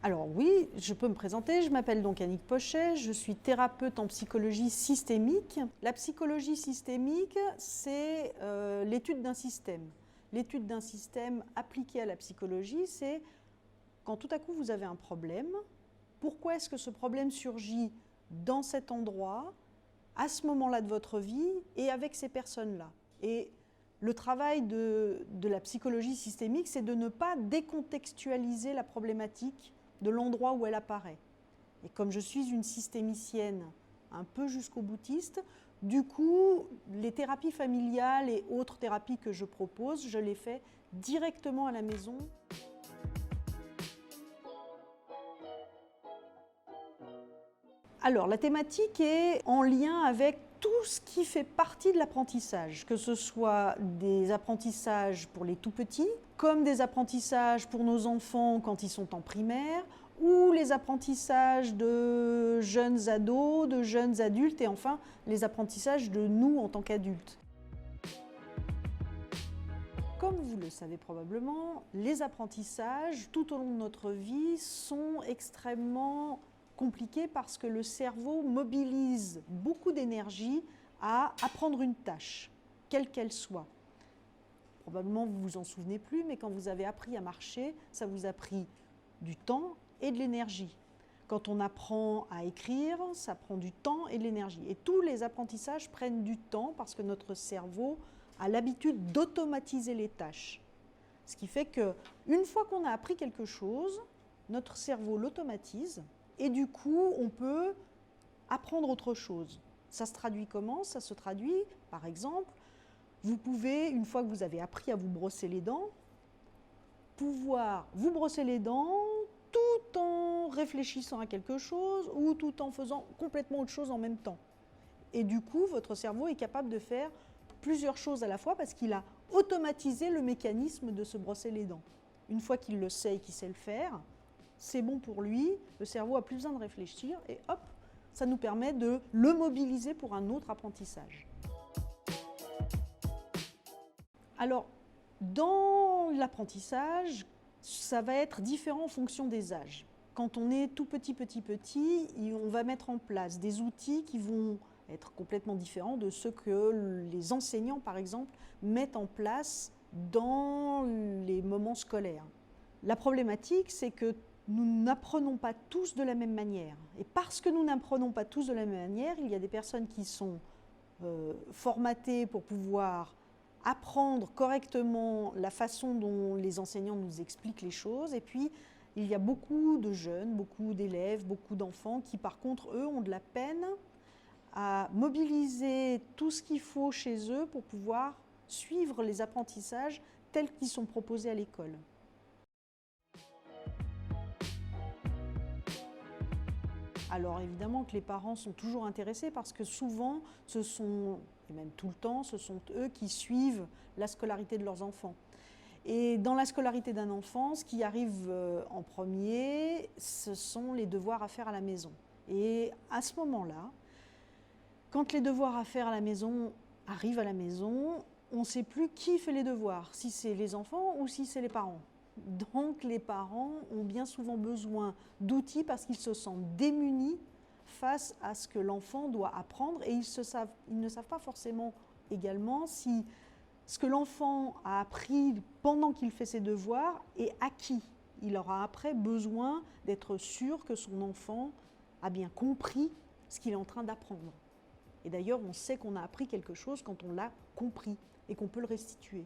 Alors oui, je peux me présenter, je m'appelle donc Annick Pochet, je suis thérapeute en psychologie systémique. La psychologie systémique, c'est l'étude d'un système. L'étude d'un système appliqué à la psychologie, c'est quand tout à coup vous avez un problème, pourquoi est-ce que ce problème surgit dans cet endroit, à ce moment-là de votre vie et avec ces personnes-là. Et le travail de la psychologie systémique, c'est de ne pas décontextualiser la problématique de l'endroit où elle apparaît. Et comme je suis une systémicienne un peu jusqu'au boutiste, du coup, les thérapies familiales et autres thérapies que je propose, je les fais directement à la maison. Alors, la thématique est en lien avec tout ce qui fait partie de l'apprentissage, que ce soit des apprentissages pour les tout-petits, comme des apprentissages pour nos enfants quand ils sont en primaire, ou les apprentissages de jeunes ados, de jeunes adultes, et enfin les apprentissages de nous en tant qu'adultes. Comme vous le savez probablement, les apprentissages tout au long de notre vie sont extrêmement compliqué parce que le cerveau mobilise beaucoup d'énergie à apprendre une tâche, quelle qu'elle soit. Probablement vous vous en souvenez plus, mais quand vous avez appris à marcher, ça vous a pris du temps et de l'énergie. Quand on apprend à écrire, ça prend du temps et de l'énergie. Et tous les apprentissages prennent du temps parce que notre cerveau a l'habitude d'automatiser les tâches. Ce qui fait qu'une fois qu'on a appris quelque chose, notre cerveau l'automatise. Et du coup, on peut apprendre autre chose. Ça se traduit comment? Ça se traduit, par exemple, vous pouvez, une fois que vous avez appris à vous brosser les dents, pouvoir vous brosser les dents tout en réfléchissant à quelque chose ou tout en faisant complètement autre chose en même temps. Et du coup, votre cerveau est capable de faire plusieurs choses à la fois parce qu'il a automatisé le mécanisme de se brosser les dents. Une fois qu'il le sait et qu'il sait le faire, c'est bon pour lui, le cerveau n'a plus besoin de réfléchir et hop, ça nous permet de le mobiliser pour un autre apprentissage. Alors, dans l'apprentissage, ça va être différent en fonction des âges. Quand on est tout petit, on va mettre en place des outils qui vont être complètement différents de ceux que les enseignants, par exemple, mettent en place dans les moments scolaires. La problématique, c'est que nous n'apprenons pas tous de la même manière. Et parce que nous n'apprenons pas tous de la même manière, il y a des personnes qui sont formatées pour pouvoir apprendre correctement la façon dont les enseignants nous expliquent les choses. Et puis, il y a beaucoup de jeunes, beaucoup d'élèves, beaucoup d'enfants qui, par contre, eux, ont de la peine à mobiliser tout ce qu'il faut chez eux pour pouvoir suivre les apprentissages tels qu'ils sont proposés à l'école. Alors évidemment que les parents sont toujours intéressés parce que souvent, ce sont, et même tout le temps, ce sont eux qui suivent la scolarité de leurs enfants. Et dans la scolarité d'un enfant, ce qui arrive en premier, ce sont les devoirs à faire à la maison. Et à ce moment-là, quand les devoirs à faire à la maison arrivent à la maison, on ne sait plus qui fait les devoirs, si c'est les enfants ou si c'est les parents. Donc les parents ont bien souvent besoin d'outils parce qu'ils se sentent démunis face à ce que l'enfant doit apprendre et ils ne savent pas forcément également si ce que l'enfant a appris pendant qu'il fait ses devoirs est acquis. Il aura après besoin d'être sûr que son enfant a bien compris ce qu'il est en train d'apprendre. Et d'ailleurs, on sait qu'on a appris quelque chose quand on l'a compris et qu'on peut le restituer.